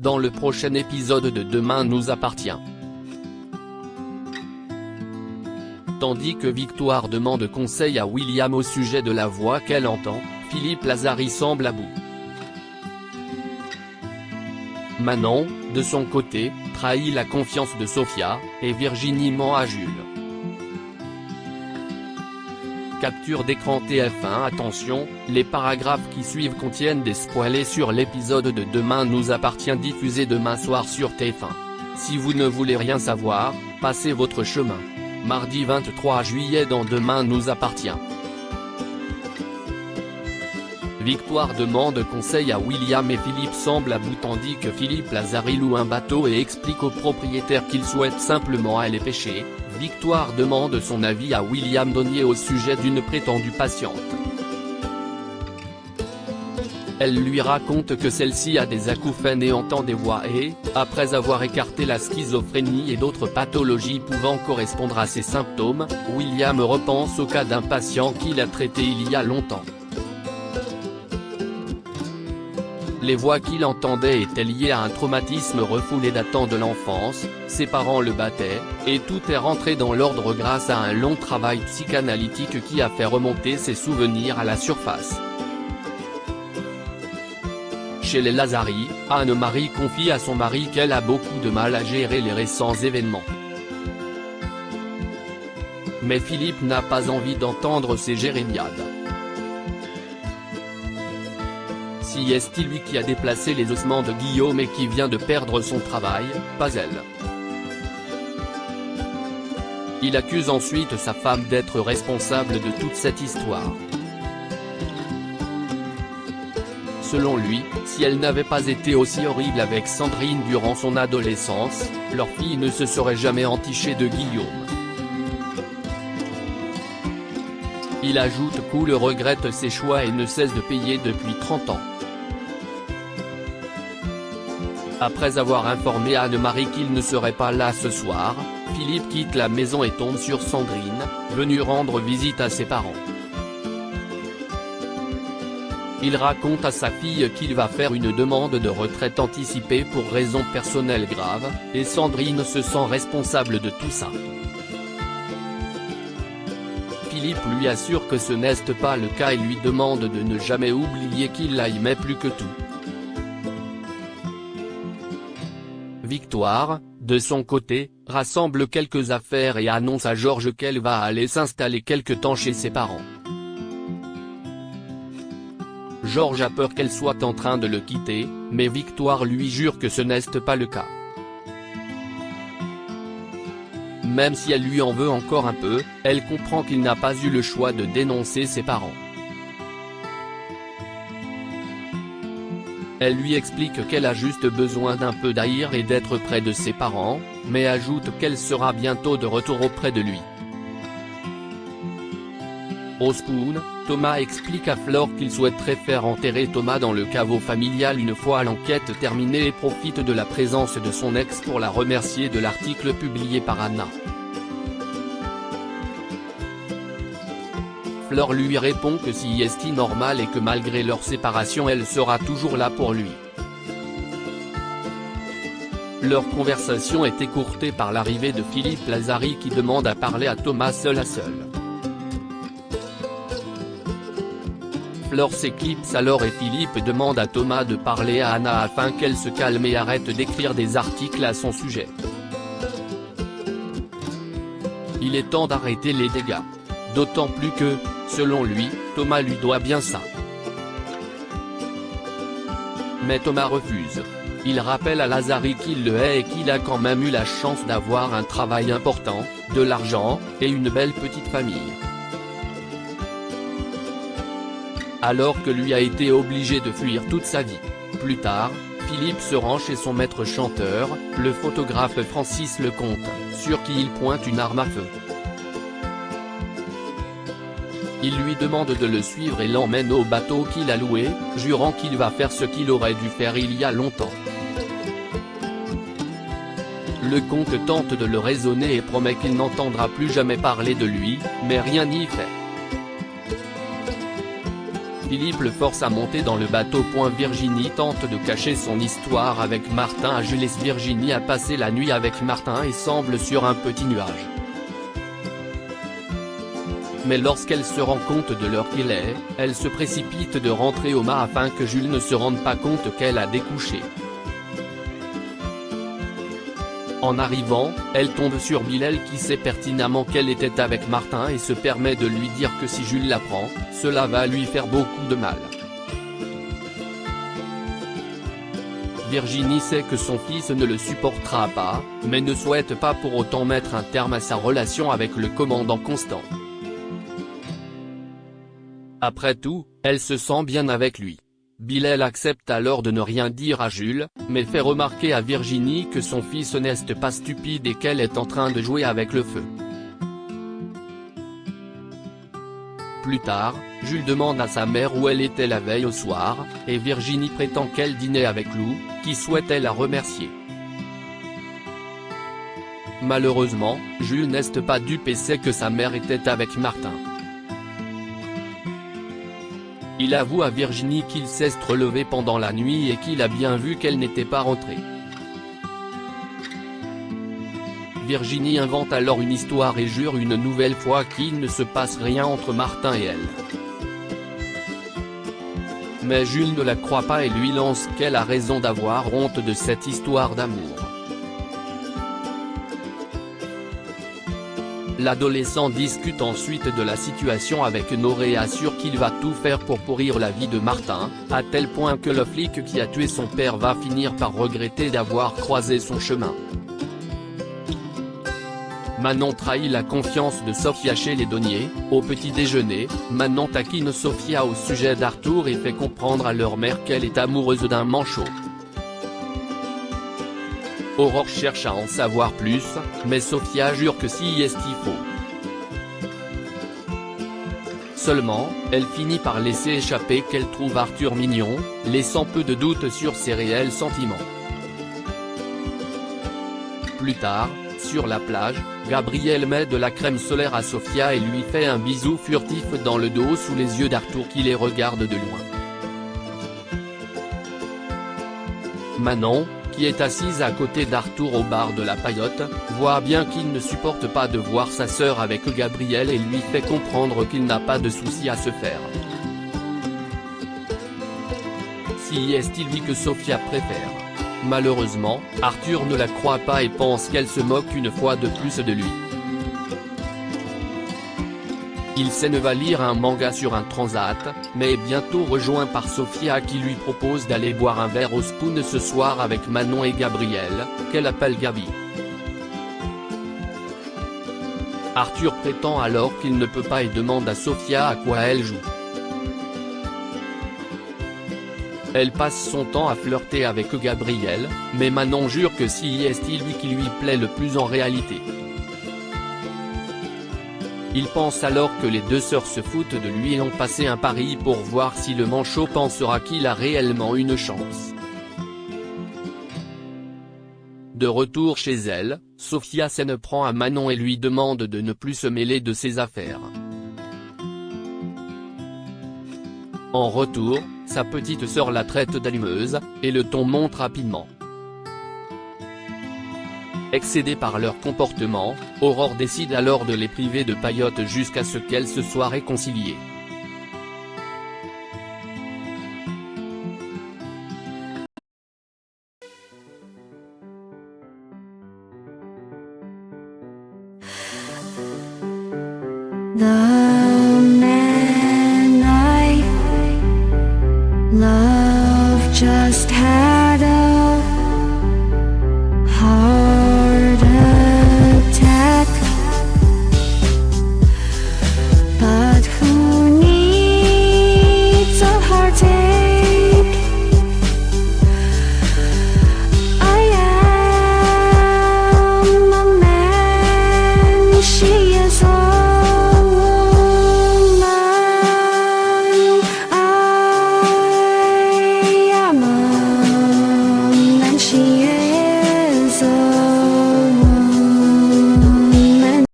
dans le prochain épisode de Demain nous appartient. Tandis que Victoire demande conseil à William au sujet de la voix qu'elle entend, Philippe Lazari semble à bout. Manon, de son côté, trahit la confiance de Sophia, et Virginie ment à Jules. Capture d'écran TF1. Attention, les paragraphes qui suivent contiennent des spoilers sur l'épisode de Demain nous appartient diffusé demain soir sur TF1. Si vous ne voulez rien savoir, passez votre chemin. Mardi 23 juillet dans Demain nous appartient. Victoire demande conseil à William et Philippe semble à bout tandis que Philippe Lazari loue un bateau et explique au propriétaire qu'il souhaite simplement aller pêcher. Victoire demande son avis à William Donnier au sujet d'une prétendue patiente. Elle lui raconte que celle-ci a des acouphènes et entend des voix et, après avoir écarté la schizophrénie et d'autres pathologies pouvant correspondre à ses symptômes, William repense au cas d'un patient qu'il a traité il y a longtemps. Les voix qu'il entendait étaient liées à un traumatisme refoulé datant de l'enfance, ses parents le battaient, et tout est rentré dans l'ordre grâce à un long travail psychanalytique qui a fait remonter ses souvenirs à la surface. Chez les Lazari, Anne-Marie confie à son mari qu'elle a beaucoup de mal à gérer les récents événements. Mais Philippe n'a pas envie d'entendre ces jérémiades. Si est-il lui qui a déplacé les ossements de Guillaume et qui vient de perdre son travail, pas elle. Il accuse ensuite sa femme d'être responsable de toute cette histoire. Selon lui, si elle n'avait pas été aussi horrible avec Sandrine durant son adolescence, leur fille ne se serait jamais entichée de Guillaume. Il ajoute qu'il regrette ses choix et ne cesse de payer depuis 30 ans. Après avoir informé Anne-Marie qu'il ne serait pas là ce soir, Philippe quitte la maison et tombe sur Sandrine, venue rendre visite à ses parents. Il raconte à sa fille qu'il va faire une demande de retraite anticipée pour raisons personnelles graves, et Sandrine se sent responsable de tout ça. Philippe lui assure que ce n'est pas le cas et lui demande de ne jamais oublier qu'il la aimait plus que tout. Victoire, de son côté, rassemble quelques affaires et annonce à Georges qu'elle va aller s'installer quelque temps chez ses parents. Georges a peur qu'elle soit en train de le quitter, mais Victoire lui jure que ce n'est pas le cas. Même si elle lui en veut encore un peu, elle comprend qu'il n'a pas eu le choix de dénoncer ses parents. Elle lui explique qu'elle a juste besoin d'un peu d'air et d'être près de ses parents, mais ajoute qu'elle sera bientôt de retour auprès de lui. Au Spoon, Thomas explique à Flore qu'il souhaiterait faire enterrer Thomas dans le caveau familial une fois l'enquête terminée et profite de la présence de son ex pour la remercier de l'article publié par Anna. Flore lui répond que si est normal et que malgré leur séparation elle sera toujours là pour lui. Leur conversation est écourtée par l'arrivée de Philippe Lazari qui demande à parler à Thomas seul à seul. Flore s'éclipse alors et Philippe demande à Thomas de parler à Anna afin qu'elle se calme et arrête d'écrire des articles à son sujet. Il est temps d'arrêter les dégâts. D'autant plus que, selon lui, Thomas lui doit bien ça. Mais Thomas refuse. Il rappelle à Lazari qu'il le hait et qu'il a quand même eu la chance d'avoir un travail important, de l'argent, et une belle petite famille. Alors que lui a été obligé de fuir toute sa vie. Plus tard, Philippe se rend chez son maître chanteur, le photographe Francis Lecomte, sur qui il pointe une arme à feu. Il lui demande de le suivre et l'emmène au bateau qu'il a loué, jurant qu'il va faire ce qu'il aurait dû faire il y a longtemps. Lecomte tente de le raisonner et promet qu'il n'entendra plus jamais parler de lui, mais rien n'y fait. Philippe le force à monter dans le bateau. Virginie tente de cacher son histoire avec Martin à Jules. Virginie a passé la nuit avec Martin et semble sur un petit nuage. Mais lorsqu'elle se rend compte de l'heure qu'il est, elle se précipite de rentrer au mât afin que Jules ne se rende pas compte qu'elle a découché. En arrivant, elle tombe sur Bilal qui sait pertinemment qu'elle était avec Martin et se permet de lui dire que si Jules l'apprend, cela va lui faire beaucoup de mal. Virginie sait que son fils ne le supportera pas, mais ne souhaite pas pour autant mettre un terme à sa relation avec le commandant Constant. Après tout, elle se sent bien avec lui. Bilal accepte alors de ne rien dire à Jules, mais fait remarquer à Virginie que son fils n'est pas stupide et qu'elle est en train de jouer avec le feu. Plus tard, Jules demande à sa mère où elle était la veille au soir, et Virginie prétend qu'elle dînait avec Lou, qui souhaitait la remercier. Malheureusement, Jules n'est pas dupe et sait que sa mère était avec Martin. Il avoue à Virginie qu'il s'est relevé pendant la nuit et qu'il a bien vu qu'elle n'était pas rentrée. Virginie invente alors une histoire et jure une nouvelle fois qu'il ne se passe rien entre Martin et elle. Mais Jules ne la croit pas et lui lance qu'elle a raison d'avoir honte de cette histoire d'amour. L'adolescent discute ensuite de la situation avec Noré et assure qu'il va tout faire pour pourrir la vie de Martin, à tel point que le flic qui a tué son père va finir par regretter d'avoir croisé son chemin. Manon trahit la confiance de Sofia chez les douaniers. Au petit déjeuner, Manon taquine Sofia au sujet d'Arthur et fait comprendre à leur mère qu'elle est amoureuse d'un manchot. Aurore cherche à en savoir plus, mais Sofia jure que si est il faut. Seulement, elle finit par laisser échapper qu'elle trouve Arthur mignon, laissant peu de doute sur ses réels sentiments. Plus tard, sur la plage, Gabriel met de la crème solaire à Sofia et lui fait un bisou furtif dans le dos sous les yeux d'Arthur qui les regarde de loin. Manon, qui est assise à côté d'Arthur au bar de la Paillote, voit bien qu'il ne supporte pas de voir sa sœur avec Gabriel et lui fait comprendre qu'il n'a pas de souci à se faire. Si est-il lui que Sofia préfère. Malheureusement, Arthur ne la croit pas et pense qu'elle se moque une fois de plus de lui. Il ne va lire un manga sur un transat, mais est bientôt rejoint par Sofia qui lui propose d'aller boire un verre au Spoon ce soir avec Manon et Gabriel, qu'elle appelle Gabi. Arthur prétend alors qu'il ne peut pas et demande à Sofia à quoi elle joue. Elle passe son temps à flirter avec Gabriel, mais Manon jure que si est lui qui lui plaît le plus en réalité. Il pense alors que les deux sœurs se foutent de lui et ont passé un pari pour voir si le manchot pensera qu'il a réellement une chance. De retour chez elle, Sofia s'en prend à Manon et lui demande de ne plus se mêler de ses affaires. En retour, sa petite sœur la traite d'allumeuse, et le ton monte rapidement. Excédée par leur comportement, Aurore décide alors de les priver de paillotes jusqu'à ce qu'elles se soient réconciliées. 나